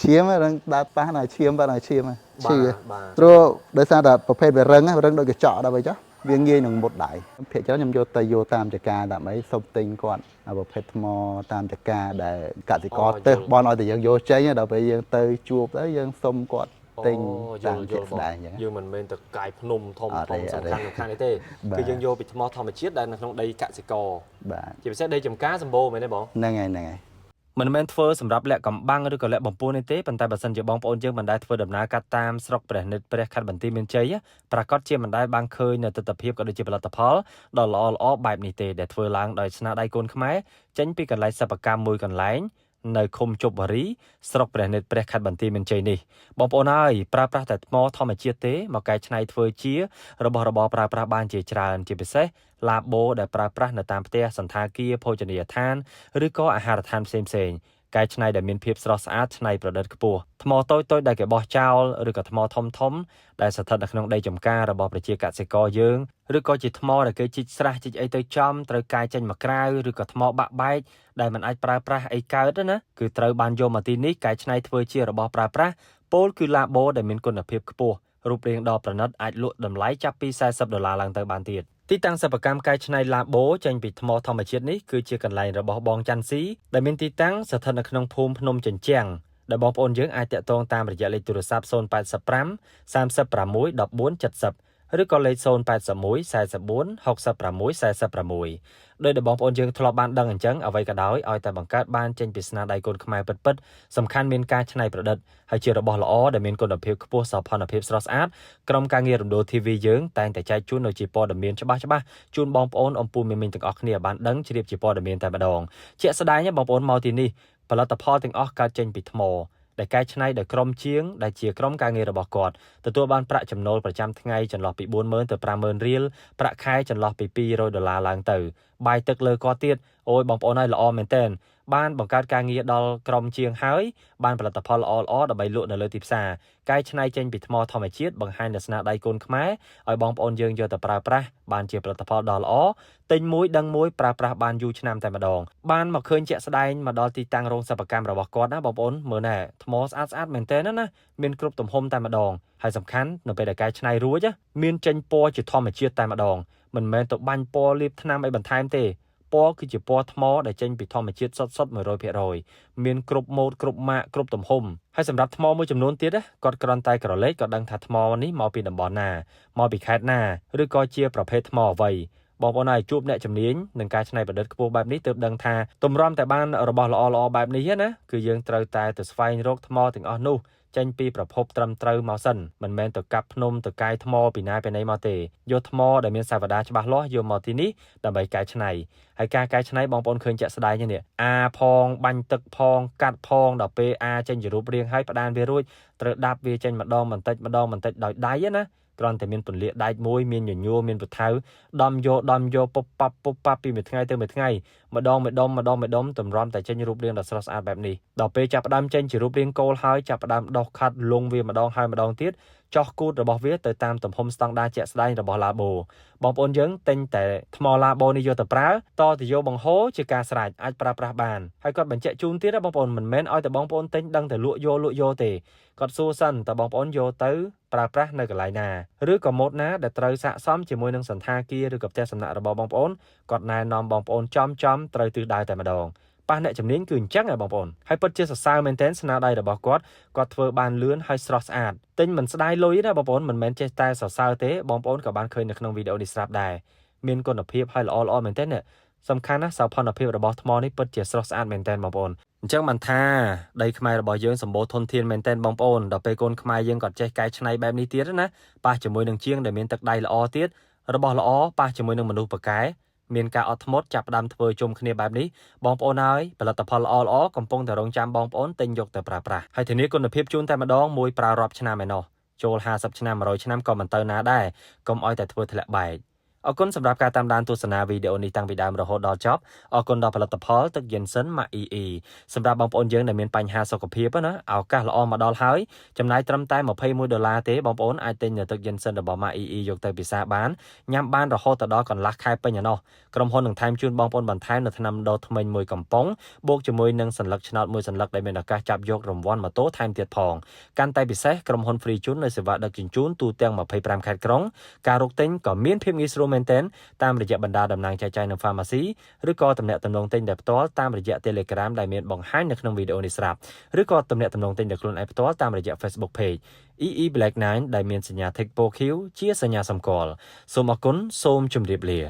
chiếm á răng đá phá này chiếm vào này chiếm à chi bà rồi đời sao đãประเภท về răng đôi cái chọ đâu vậy chứ viên nghi nồng một đại phía cháu nhầm vô tây vô tam chả ca đã mấy sông tinh còn à ประเภท mò tam chả ca để cả thì có tơ bon nói thì dân vô chơi nhá đâu phải dân tây chùa tới dân sông còn tinh tam chả đại nhá យើងមិនមែនទៅកាយភ្នំធំសំខាន់នេះទេគឺយើងយកពីថ្មធម្មជាតិដែលនៅក្នុងដីកសិករជាពិសេសដីចម្ការសម្បូរមែនទេបងហ្នឹងហើយមិនមែនធ្វើសម្រាប់លាក់កំបាំងឬក៏លាក់បំពួននេះទេប៉ុន្តែបើសិនជាបងប្អូនយើងមិនដែលធ្វើដំណើរកាត់តាមស្រុកព្រះនិតព្រះខ័ត្របន្ទាយមានជ័យប្រកាសជាមិនដែលបានឃើញនៅទស្សនវិជ្ជាក៏ដូចជាផលិតផលដ៏ល្អបែបនេះទេដែលធ្វើឡើងដោយស្នាដៃកូនខ្មែរចេញពីកន្លែងសិប្បកម្មមួយកន្លែងនៅឃុំជប់វរីស្រុកព្រះនិតព្រះខ័ត្របន្ទាយមានជ័យនេះបងប្អូនអើយប្រើប្រាស់តែថ្មធម្មជាតិទេមកកែច្នៃធ្វើជារបស់របរប្រើប្រាស់បានជាច្រើនជាពិសេសឡាបូដែលប្រើប្រាស់នៅតាមផ្ទះសន្តាគារភោជនីយដ្ឋានឬក៏អាហារដ្ឋានផ្សេងៗកែច្នៃដែលមានភាពស្រស់ស្អាតច្នៃប្រឌិតខ្ពស់ថ្មតូចៗដែលគេបោះចោលឬក៏ថ្មធំដែលស្ថិតនៅក្នុងដីចម្ការរបស់ប្រជាកសិករយើងឬក៏ជាថ្មដែលគេជីកស្រះជីកអីទៅចំត្រូវកែចេញមកក្រៅឬក៏ថ្មបាក់បែកដែលមិនអាចប្រើប្រាស់អីកើតណាគឺត្រូវបានយកមកទីនេះកែច្នៃធ្វើជារបស់ប្រើប្រាស់ពោលគឺឡាបូដែលមានគុណភាពខ្ពស់រូបរាងដ៏ប្រណិតអាចលក់តម្លៃចាប់ពី$40ឡើងទៅបានទៀតទីតាំងសិប្បកម្មកែច្នៃឡាបូចេញពីថ្មធម្មជាតិនេះគឺជាកន្លែងរបស់បងច័ន្ទស៊ីដែលមានទីតាំងស្ថិតនៅក្នុងភូមិភ្នំចិញ្ចាំងដែលបងប្អូនយើងអាចតាក់ទងតាមរយៈលេខទូរស័ព្ទ085 36 14 70ឬក៏លេខ081 44 66 46ដោយដែលបងប្អូនយើងធ្លាប់បានដឹងអញ្ចឹងអ្វីក៏ដោយឲ្យតែបង្កើតបានចេញពីស្នាដៃកូនខ្មែរពិតៗសំខាន់មានការច្នៃប្រឌិតហើយជារបស់ល្អដែលមានគុណភាពខ្ពស់សោភ័ណភាពស្រស់ស្អាតក្រុមការងាររំដោះ TV យើងតែងតែចែកជូននៅជាព័ត៌មានច្បាស់ជូនបងប្អូនអំពូមីមីងទាំងអស់គ្នាបានដឹងជ្រាបជាព័ត៌មានតែម្ដងជាក់ស្ដែងបងប្អូនមកទីនេះផលិតផលទាំងអស់កើតចេញពីថ្មដែលកែច្នៃដោយក្រុមជាងដែលជាក្រុមការងាររបស់គាត់ទទួលបានប្រាក់ចំណូលប្រចាំថ្ងៃចន្លោះពី$40,000ទៅ$50,000រៀលប្រាក់ខែចន្លោះពី$200ឡើងទៅបាយទឹកលើគាត់ទៀតអូយបងប្អូនហើយល្អមែនទែនបានបង្កើតការងារដល់ក្រុមជាងហើយបានផលិតផលល្អដើម្បីលក់នៅលើទីផ្សារកែច្នៃចេញពីថ្មធម្មជាតិបង្ហាញដល់ស្នាដៃកូនខ្មែរឲ្យបងប្អូនយើងយកទៅប្រើប្រាស់បានជាផលិតផលដ៏ល្អទិញមួយដឹងមួយប្រើប្រាស់បានយូរឆ្នាំតែម្ដងបានមកឃើញជាក់ស្ដែងមកដល់ទីតាំងរោងសិប្បកម្មរបស់គាត់ណាបងប្អូនមើលណែថ្មស្អាតមែនទែនណាមានគ្រប់ទំហំតែម្ដងហើយសំខាន់នៅពេលដែលកែច្នៃរួចមានចេញពណ៌ជាធម្មជាតិតែម្ដងមិនមែនទៅបាញ់ពណ៌លាបថ្នាំអីបន្ថែមទេពណ៌គឺជាពណ៌ថ្មដែលចេញពីធម្មជាតិសុទ្ធៗ100%មានគ្រប់ម៉ូដគ្រប់ម៉ាកគ្រប់ទំហំហើយសម្រាប់ថ្មមួយចំនួនទៀតគាត់គ្រាន់តែក្រឡេកក៏ដឹងថាថ្មនេះមកពីតំបន់ណាមកពីខេត្តណាឬក៏ជាប្រភេទថ្មអ្វីបងប្អូនអាចជួបអ្នកជំនាញនឹងការច្នៃប្រឌិតខ្ពស់បែបនេះទើបដឹងថាទម្រាំតែបានរបស់ល្អបែបនេះណាគឺយើងត្រូវតែទៅស្វែងរកថ្មទាំងអស់នោះចេញពីប្រភពត្រឹមត្រូវមកសិនមិនមែនទៅកាប់ភ្នំទៅកាយថ្មពីណាពីណីមកទេយកថ្មដែលមានសាវតាច្បាស់លាស់យកមកទីនេះដើម្បីកែច្នៃហើយការកែច្នៃបងប្អូនឃើញជាក់ស្ដែងនេះអាផងបាញ់ទឹកផងកាត់ផងដល់ពេលអាចេញជារូបរាងហើយផ្ដានវារួចត្រូវដាប់វាចេញម្ដងបន្តិចដោយដៃណាគ្រាន់តែមានពន្លាកដែកមួយមានញញួរមានពថៅដំយកពុបប៉ាប់ពីមួយថ្ងៃទៅមួយថ្ងៃម្ដងតម្រាំតែចេញរូបរាងដ៏ស្រស់ស្អាតបែបនេះដល់ពេលចាប់ផ្ដើមចេញជារូបរាងគោលហើយចាប់ផ្ដើមដោះខាត់លងវាម្ដងហើយម្ដងទៀតចោះគូតរបស់វាទៅតាមទំហំស្តង់ដារជាក់ស្ដែងរបស់ឡាបូបងប្អូនយើងទិញតែថ្មឡាបូនេះយកទៅប្រើតទៅយកបង្ហូរជាការស្រេចអាចប្រើប្រាស់បានហើយគាត់បញ្ជាក់ជូនទៀតបងប្អូនមិនមែនឲ្យតែបងប្អូនទិញដឹងតែលក់យកទេគាត់សួរសិនតើបងប្អូនយកទៅប្រើប្រាស់នៅកន្លែងណាឬក៏ម៉ូដណាដែលត្រូវស័ក្តិសមជាមួយនឹងសន្តាគារឬក៏ផ្ទះសំណាក់របស់បងប្អូនគាត់ណែនាំបងប្អូនចំត្រូវទិសដៅតែម្ដងប៉ះអ្នកជំនាញគឺអញ្ចឹងហ៎បងប្អូនហើយពិតជាសរសើរមែនទែនស្នាដៃរបស់គាត់ធ្វើបានលឿនហើយស្រស់ស្អាតទិញមិនស្ដាយលុយណាបងប្អូនមិនមែនចេះតែសរសើរទេបងប្អូនក៏បានឃើញនៅក្នុងវីដេអូនេះស្រាប់ដែរមានគុណភាពហើយល្អមែនទែនសំខាន់ណាស់សោភ័ណភាពរបស់ថ្មនេះពិតជាស្រស់ស្អាតមែនទែនបងប្អូនអញ្ចឹងបានថាដីខ្មែររបស់យើងសម្បូរធនធានមែនទែនបងប្អូនដល់ពេលកូនខ្មែរយើងក៏ចេះកែច្នៃបែបនេះទៀតណាប៉ះជាមួយនឹងជាងដែលមានទឹកដៃល្អទៀតរបស់ល្អប៉ះជាមួយនឹងមនុស្សប៉កែមានការអត់ធ្មត់ចាប់ផ្ដើមធ្វើជុំគ្នាបែបនេះបងប្អូនហើយផលិតផលល្អកំពុងតែរងចាំបងប្អូនទិញយកទៅប្រើប្រាស់ហើយធានាគុណភាពជូនតែម្ដងមួយប្រើរាប់ឆ្នាំឯណោះចូល50ឆ្នាំ100ឆ្នាំក៏មិនទៅណាដែរកុំឲ្យតែធ្វើធ្លាក់បែក អរគុណសម្រាប់ការតាមដានទស្សនាវីដេអូនេះតាំងពីដើមរហូតដល់ចប់អរគុណដល់ផលិតផលទឹកយិនសិនម៉ាក់ EE សម្រាប់បងប្អូនយើងដែលមានបញ្ហាសុខភាពណាឱកាសល្អមកដល់ហើយចំណាយត្រឹមតែ$21ទេបងប្អូនអាចទិញនៅទឹកយិនសិនរបស់ម៉ាក់ EE យកទៅពិសាបានញ៉ាំបានរហូតដល់កន្លះខែពេញឯណោះក្រុមហ៊ុននឹងថែមជូនបងប្អូនបន្ថែមនៅថ្នាំដោថ្មីមួយកំប៉ុងបូកជាមួយនឹងសัญลักษณ์ឆ្នោតមួយសัญลักษณ์ដែលមានឱកាសចាប់យករង្វាន់ម៉ូតូថែមទៀតផងកាន់តែពិសេសក្រុមហ៊ុន Free ជូននៅសេវាដឹកជញ្ជូនទូទាំង25ខេត្តក្រុងការរកទិញក៏មានភាពងាយស្រួលមែនទែនតាមរយៈបណ្ដាតំណែងចែកចាយនៅ Pharmacy ឬក៏ទំនាក់ទំនងទិញដោយផ្ទាល់តាមរយៈ Telegram ដែលមានបង្ហាញនៅក្នុងវីដេអូនេះស្រាប់ឬក៏ទំនាក់ទំនងទិញដោយខ្លួនឯងផ្ទាល់តាមរយៈ Facebook Page EE Black 9ដែលមានសញ្ញា Tick POQ ជាសញ្ញាសម្គាល់សូមអរគុណសូមជម្រាបលា